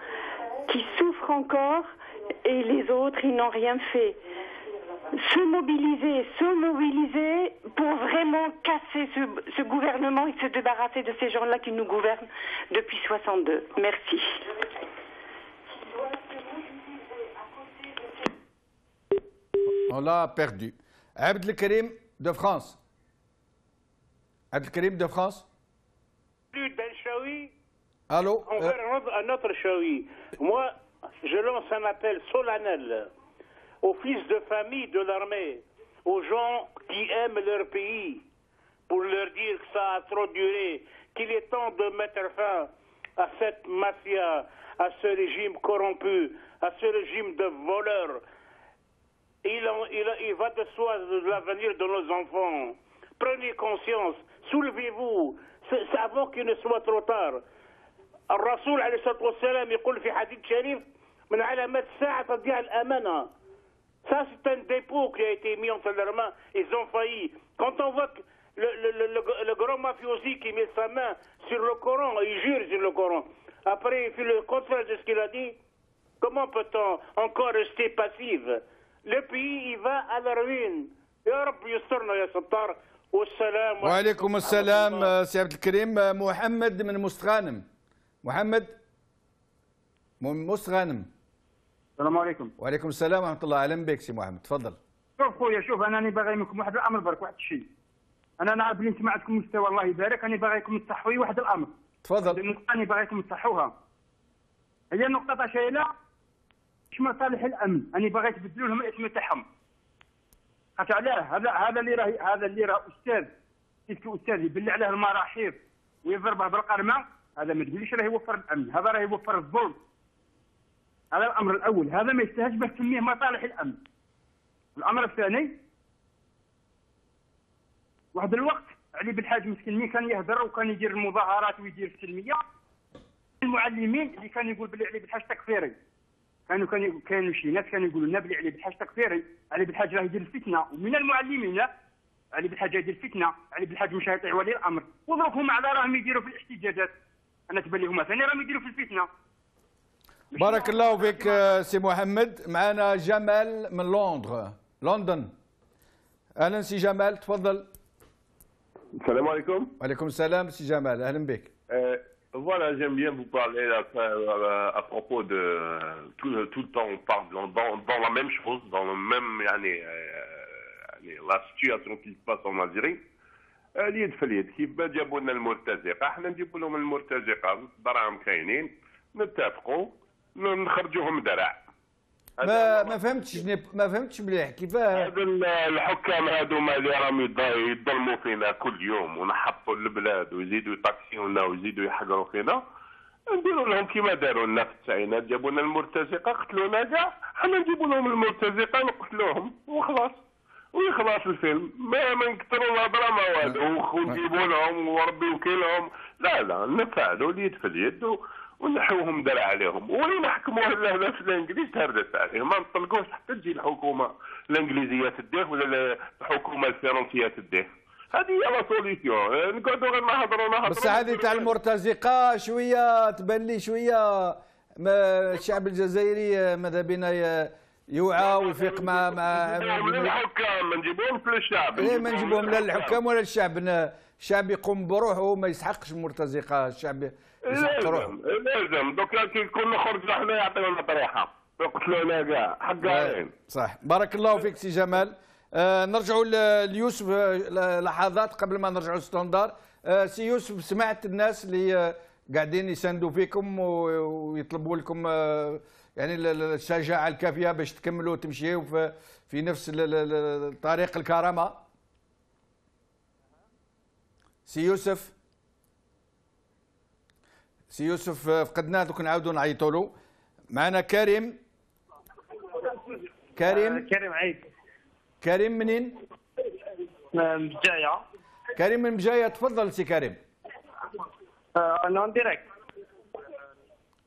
qui souffrent encore, et les autres, ils n'ont rien fait. Se mobiliser pour vraiment casser ce gouvernement et se débarrasser de ces gens-là qui nous gouvernent depuis 62. Merci. On l'a perdu. Abdelkarim de France. Abdelkarim de France. Plus d'un Chaoui. Allô. Envers un autre Chaoui. Moi, je lance un appel solennel aux fils de famille de l'armée, aux gens qui aiment leur pays, pour leur dire que ça a trop duré, qu'il est temps de mettre fin à cette mafia, à ce régime corrompu, à ce régime de voleurs. Il va de soi de l'avenir de nos enfants. Prenez conscience, soulevez-vous, c'est avant qu'il ne soit trop tard. الرسول عليه الصلاة والسلام يقول في حديث شريف من علامات الساعة تضييع الأمانة. Ça, c'est un dépôt qui a été mis entre leurs mains. Ils ont failli. Quand on voit que le grand mafiosi qui met sa main sur le Coran, il jure sur le Coran. Après, il fait le contraire de ce qu'il a dit. Comment peut-on encore rester passif? Le pays, il va à la ruine. Ya Rabbi yusturna ya Sattar. Wassalam. Wa alaykoum assalam, Sidi Abdelkarim. Mohamed من مستغانم. محمد مستغانم. السلام عليكم. وعليكم السلام ورحمة الله. أهلا بك سي محمد، تفضل. شوف خويا، شوف أنا راني باغي منكم واحد الأمر برك، واحد الشيء. أنا نعرف بلي أنتم عندكم مستوى الله يبارك، راني باغيكم تصحوا لي واحد الأمر. تفضل. النقطة راني باغيكم تصحوها. هي النقطة تاع شايلة اش مصالح الأمن، راني باغي تبدلوا لهم الاسم تاعهم. خاطر علاه هذا اللي راه أستاذ، كيف أستاذ يبلع عليه المراحيض ويضربه بالقرمة، هذا ما تقوليش راه يوفر الأمن، هذا راه يوفر الظلم. هذا الأمر الأول، هذا ما يستاهلش باش تسميه مصالح الأمن. الأمر الثاني، واحد الوقت علي بالحاج مسكين مين كان يهدر وكان يدير المظاهرات ويدير السلمية، المعلمين اللي كانوا يقول بلي علي بالحاج تكفيري، كانوا شي ناس كانوا يقولوا لنا بلي علي بالحاج تكفيري، علي بالحاج راه يدير الفتنة، ومن المعلمين علي بالحاج يدير الفتنة، علي بالحاج مش هيطيع ولي الأمر، وظروفهم على راهم يديروا في الاحتجاجات. أنا تبان لي هما ثاني راهم يديروا في الفتنة. بارك الله فيك سي محمد. معنا جمال من لندن. اهلا سي جمال، تفضل. السلام عليكم. وعليكم السلام سي جمال، اهلا بك. Voilà, j'aime bien vous parler à propos de tout le temps on parle dans la même chose, dans le même la situation qui se passe en Algérie. اليد في اليد، كيف ما جابوا لنا المرتزقه احنا نجيبوا لهم المرتزقه، دراهم كاينين نتفقوا نخرجوهم درع. ما فهمتش مليح كيفاه هذا الحكام هذوما اللي راهم يظلموا فينا كل يوم ونحطوا البلاد ويزيدوا يطاكسيونا ويزيدوا يحقروا فينا، نديروا لهم كيما داروا لنا في التسعينات، جابوا لنا المرتزقه قتلونا كاع، حنا نجيبوا لهم المرتزقه نقتلوهم وخلاص ويخلص الفيلم. ما نكثروا الهضره ما والو ونجيبوا لهم وربي وكيلهم، لا نفعلوا اليد في اليد ونحوهم درع عليهم، ولين نحكموا هذا في الانجليز تهردت عليهم، ما نطلقوش حتى تجي الحكومه الانجليزيه تديه ولا الحكومه الفرنسيه تديه. هذه هي لا سوليسيون، نقعدوا غير نهضروا. بس هذه تاع المرتزقه شويه تبان لي شويه الشعب الجزائري ماذا بينا يوعى ويفيق مع الحكام، ما نجيبوهمش للشعب. ما نجيبوهم لا للحكام ولا للشعب. الشعب يقوم بروحه، ما يسحقش المرتزقه، الشعب يسحق روحه. لازم دوكا كي نكون نخرج حنا يعطيونا طريحه يقتلونا كاع حقاين. صح. بارك الله فيك سي جمال. نرجعوا ليوسف لحظات قبل ما نرجعوا ستاندار. سي يوسف، سمعت الناس اللي قاعدين يساندوا فيكم ويطلبوا لكم يعني الشجاعه الكافيه باش تكملوا وتمشيوا في نفس طريق الكرامه. سي يوسف سي يوسف فقدناه، دوك نعاودوا نعيطوا له. معنا كريم. كريم عيد. كريم منين؟ من بجايه. كريم من بجايه، تفضل سي كريم. انا اون ديريكت.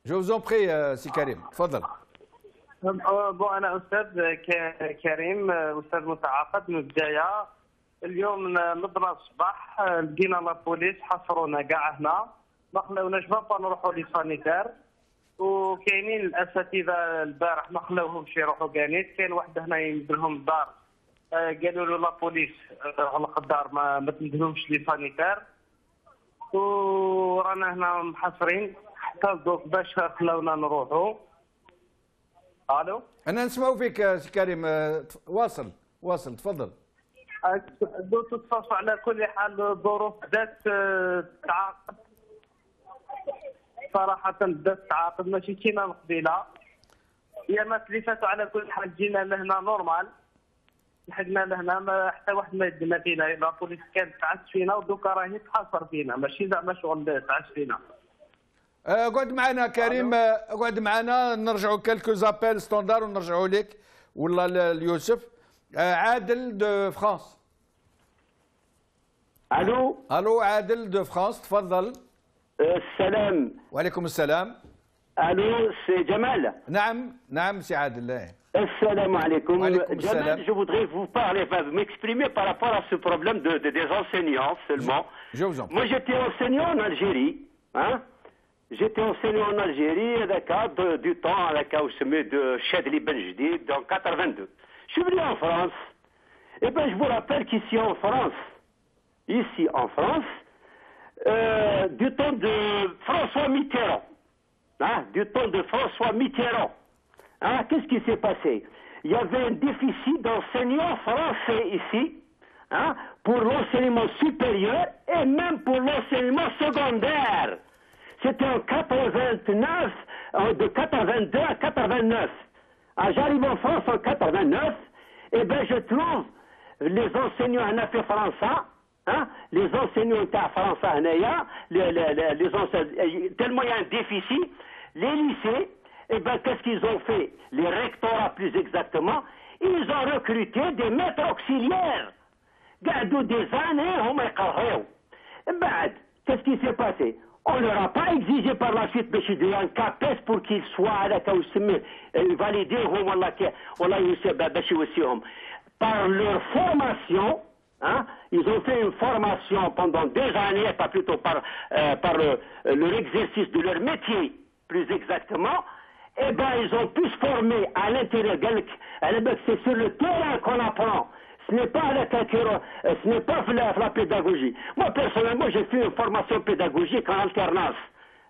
جو فوز اون بري سي كريم، تفضل. بون انا استاذ كريم، استاذ متعاقد من بجايه. اليوم نضنا الصباح لقينا لابوليس حصرونا كاع هنا، ما خلاوناش با نروحوا لي سانيتير، وكاينين الاساتذه البارح ما خلاوهمش يروحوا كانيت. كاين واحد هنا يمدلهم الدار، قالوا له لابوليس غلق الدار ما تمدلهمش لي سانيتير، ورانا هنا محاصرين حتى الضوء باش خلاونا نروحوا. الو انا نسمعوا فيك سي كريم، واصل تفضل. تتصل على كل حال الظروف بدات تعاقد، صراحة بدات تعاقد ماشي كيما من قبيله. ايامات اللي فاتوا على كل حال جينا لهنا نورمال، لحقنا لهنا ما حتى واحد ما يدنا فينا، لا بوليس كانت تعس فينا ودوكا راهي تحاصر فينا، ماشي زعما شغل تعس فينا. اقعد معنا كريم، اقعد معنا نرجعوا كالكو زابيل ستوندار ونرجعوا لك ولا ليوسف. عادل دو فرانس. الو عادل دو فرانس، تفضل. السلام. وعليكم السلام. الو سي جمال. نعم سي عادل. السلام عليكم. وعليكم السلام. Jamal, je voudrais vous parler, m'exprimer par rapport à ce problème des enseignants seulement. Je vous en prie. Moi j'étais enseignant en Algérie, hein. J'étais enseignant en Algérie, du temps à la Kaoussemé de Chadli Ben Jdid en 82. Je suis venu en France. Et bien je vous rappelle qu'ici en France, du temps de François Mitterrand, hein, hein, qu'est-ce qui s'est passé? Il y avait un déficit d'enseignants français ici, hein, pour l'enseignement supérieur et même pour l'enseignement secondaire. C'était en 89, de 82 à 89. Ah, j'arrive en France en 89, et bien je trouve les enseignants en affaires français, hein, les enseignants en français, tellement il y a un déficit, les lycées, et bien qu'est-ce qu'ils ont fait? Les rectorats plus exactement, ils ont recruté des maîtres auxiliaires. Gardons des années, on m'a carré. Qu'est-ce qui s'est passé? On ne leur a pas exigé par la suite un CAPES pour qu'ils soient à la validés par leur formation. Hein, ils ont fait une formation pendant 2 années, pas plutôt par leur exercice de leur métier, plus exactement. Eh bien, ils ont pu se former à l'intérieur. C'est sur le terrain qu'on apprend. Ce n'est pas la culture, ce n'est pas la pédagogie. Moi, personnellement, j'ai fait une formation pédagogique en alternance.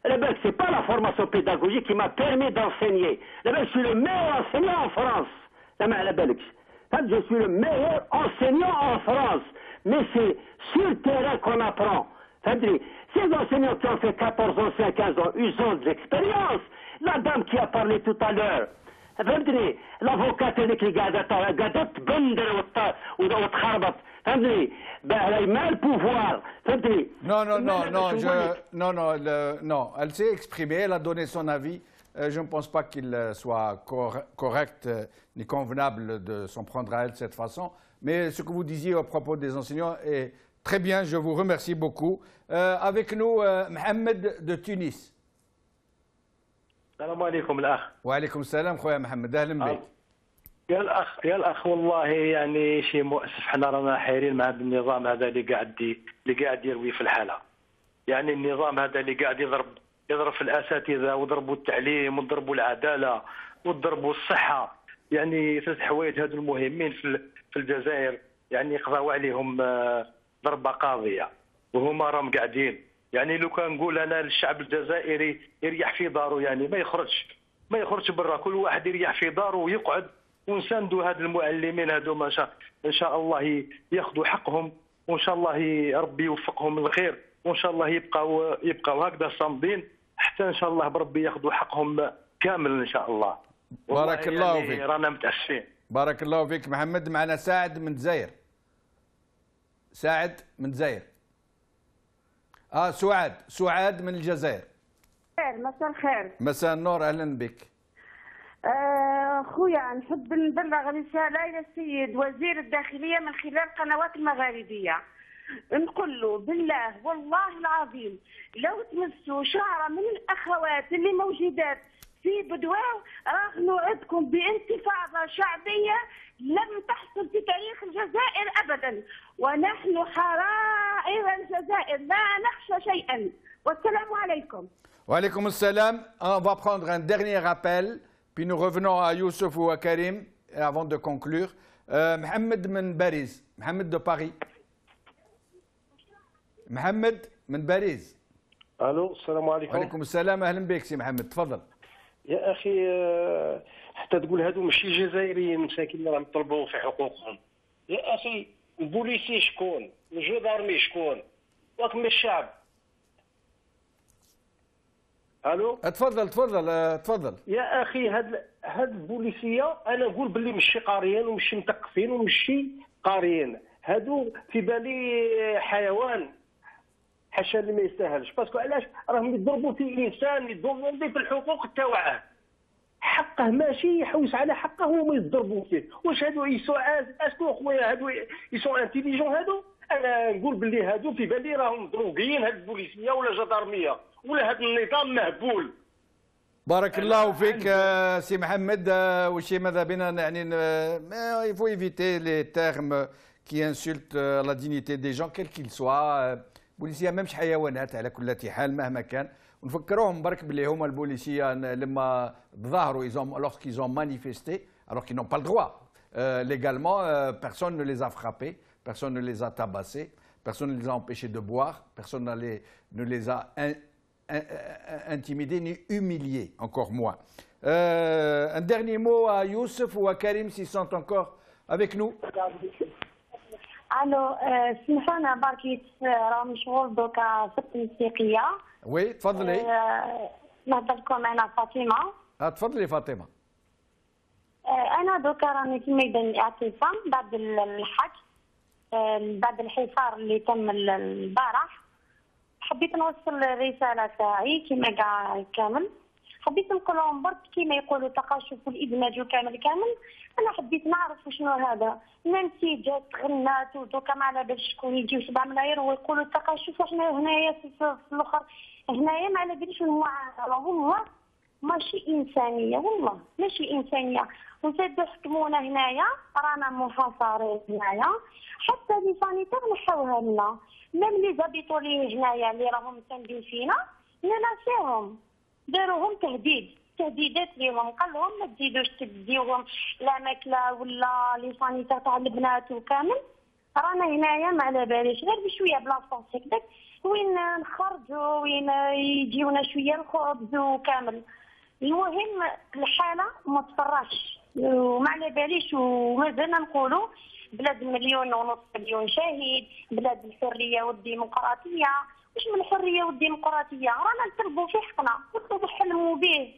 Ce n'est pas la formation pédagogique qui m'a permis d'enseigner. Je suis le meilleur enseignant en France. Je suis le meilleur enseignant en France. Mais c'est sur le terrain qu'on apprend. Ces enseignants qui ont fait 14 ans, 15 ans, ils ont de l'expérience. La dame qui a parlé tout à l'heure, l'avocate اللي قاعده تبندر وتخربط، فهمتني؟ elle a mal pouvoir، فهمتني؟ Non, elle s'est exprimée, elle a donné son avis. Je ne pense pas qu'il soit correct ni convenable de s'en prendre à elle de cette façon. Mais ce que vous disiez à propos des enseignants est très bien, je vous remercie beaucoup. Avec nous, Mohamed de Tunis. السلام عليكم الأخ. وعليكم السلام خويا محمد، أهلا بك. يا الأخ والله يعني شيء مؤسف، حنا رانا حيرين مع هذا النظام هذا اللي قاعد يروي في الحالة. يعني النظام هذا اللي قاعد يضرب في الأساتذة ويضربوا التعليم ويضربوا العدالة ويضربوا الصحة. يعني 3 حوايج هذو المهمين في الجزائر، يعني يقضوا عليهم ضربة قاضية وهما راهم قاعدين. يعني لو كان نقول انا للشعب الجزائري يريح في داره، يعني ما يخرجش برا، كل واحد يريح في داره ويقعد، ونساندوا هاد المعلمين هذوما ان شاء الله ياخذوا حقهم، وان شاء الله ربي يوفقهم للخير، وان شاء الله يبقاو هكذا صامدين حتى ان شاء الله بربي ياخذوا حقهم كامل ان شاء الله. بارك الله يعني فيك. رانا متاسفين. بارك الله فيك محمد. معنا سعد من الجزائر. سعد من الجزائر. سعاد من الجزائر. الخير. مساء الخير. مساء النور، اهلا بك. خويا نحب نبلغ رساله الى السيد وزير الداخليه من خلال القنوات المغاربيه، نقول له بالله والله العظيم لو تمسوا شعره من الاخوات اللي موجودات في بدواو راه نوعدكم بانتفاضه شعبيه لم تحصل في تاريخ الجزائر ابدا، ونحن حرائر الجزائر لا نخشى شيئا، والسلام عليكم. وعليكم السلام. On va prendre un dernier appel, puis nous revenons à Youssef ou à Karim avant de conclure. Mohamed من باريس. Mohamed de Paris. محمد من باريس. الو السلام عليكم. وعليكم السلام، اهلا بك سي محمد، تفضل. يا اخي حتى تقول هادو ماشي جزائريين مساكين اللي راهم يطلبوا في حقوقهم. يا اخي البوليسي شكون؟ الجدارمي شكون؟ وكم الشعب. الو تفضل تفضل تفضل. يا اخي هاد البوليسيه انا نقول باللي ماشي قاريين وماشي مثقفين وماشي قاريين، هادو في بالي حيوان حاشا اللي ما يستاهلش، باسكو علاش راهم يضربوا في انسان يدوموندي في الحقوق تاوعه، حقه ماشي يحوس على حقه وما يضربوا فيه. واش هادو اسكو خويا هادو يسو انتيليجون هادو؟ انا نقول باللي هادو في بالي راهم دروغيين، هاد البوليسيه ولا جدارميه ولا هاد النظام مهبول. بارك الله فيك سي محمد. وشي ماذا بنا يعني il faut éviter les termes qui insultent la dignité des gens quels qu'ils soient. البوليسيه ماهمش حيوانات على كل حال مهما كان، ونفكروهم برك باللي هما البوليسيه لما تظاهروا lorsqu'ils ont manifesté alors qu'ils n'ont pas le droit légalement, personne ne les a frappés, personne ne les a tabassés, personne ne les a empêchés de boire, personne ne les a intimidés ni humiliés, encore moins. Un dernier mot à Youssef ou à Karim s'ils sont encore avec nous. الو سمحونا بركي راه مشغول دوكا في التنسيقيه. وي تفضلي. نهضر لكم انا فاطمه. تفضلي فاطمه. انا دوكا راني في ميدان الاعتصام بعد الحج، بعد الحصار اللي تم البارح. حبيت نوصل الرساله تاعي كما كاع كامل، حبيت نقول لهم برك كيما يقولوا تقاشف والادماج وكامل كامل. انا حبيت نعرف شنو هذا، نانسي جات غنات ودوكا ما على بالش شكون يجيو 7 ملاير ويقولوا التقاشف، وحنا هنايا في الاخر هنايا ما على باليش هو والله ماشي انسانيه، والله ماشي انسانيه. وزادوا حكمونا هنايا رانا محاصرين هنايا، حتى لي سانيتير نحاوها لنا، ميم لي زابيتو لي هنايا اللي راهم ساندين فينا ننساهم، داروهم تهديدات ليهم، قال لهم ما تزيدوش تديوهم لا ماكله ولا لي سانيتير تاع البنات وكامل. رانا هنايا ما على باليش غير بشويه بلاصه هكذاك وين نخرجوا وين يجيونا شويه الخبز وكامل. المهم الحاله ما تفرحش وما على باليش، ومازلنا نقولوا بلاد 1.5 مليون شهيد، بلاد الحريه والديمقراطيه. واش من الحريه والديمقراطيه؟ رانا نطلبوا في حقنا ونحلموا به.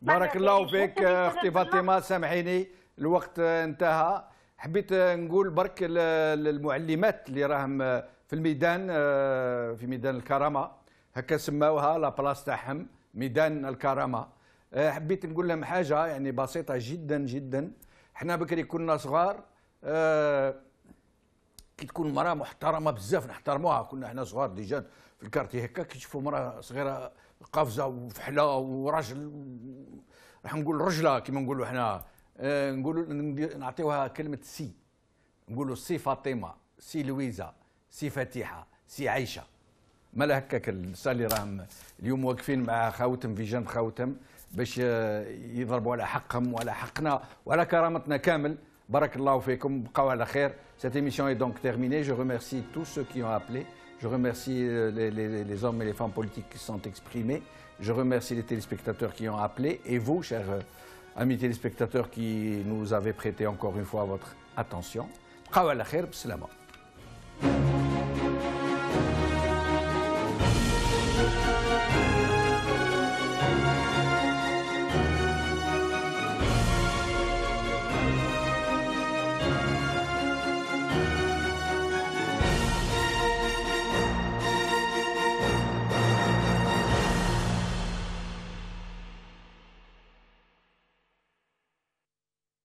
بارك الله فيك اختي فاطمه، سامحيني الوقت انتهى. حبيت نقول برك للمعلمات اللي راهم في الميدان، في ميدان الكرامه هكا سماوها لا بلاص تاعهم ميدان الكرامه. حبيت نقول لهم حاجه يعني بسيطه جدا جدا. احنا بكري كنا صغار كي تكون مراه محترمه بزاف نحترموها، كنا احنا صغار ديجا في الكارتي هكا كي تشوفوا مراه صغيره قافزه وفحله وراجل راح نقول رجله كما نقولوا احنا، نقولوا نعطيوها كلمه سي، نقولوا سي فاطمه، سي لويزا، سي فاتحه، سي عايشه. مالا هكاك اللي راهم اليوم واقفين مع خاوتم في جنب خاوتم باش يضربوا على حقهم وعلى حقنا وعلى كرامتنا كامل. بارك الله فيكم، بقاو على خير. Cette émission est donc terminée. Je remercie tous ceux qui ont appelé. Je remercie les hommes et les femmes politiques qui se sont exprimés. Je remercie les téléspectateurs qui ont appelé. Et vous, chers amis téléspectateurs qui nous avez prêté encore une fois votre attention. بقاو على خير، بالسلامة.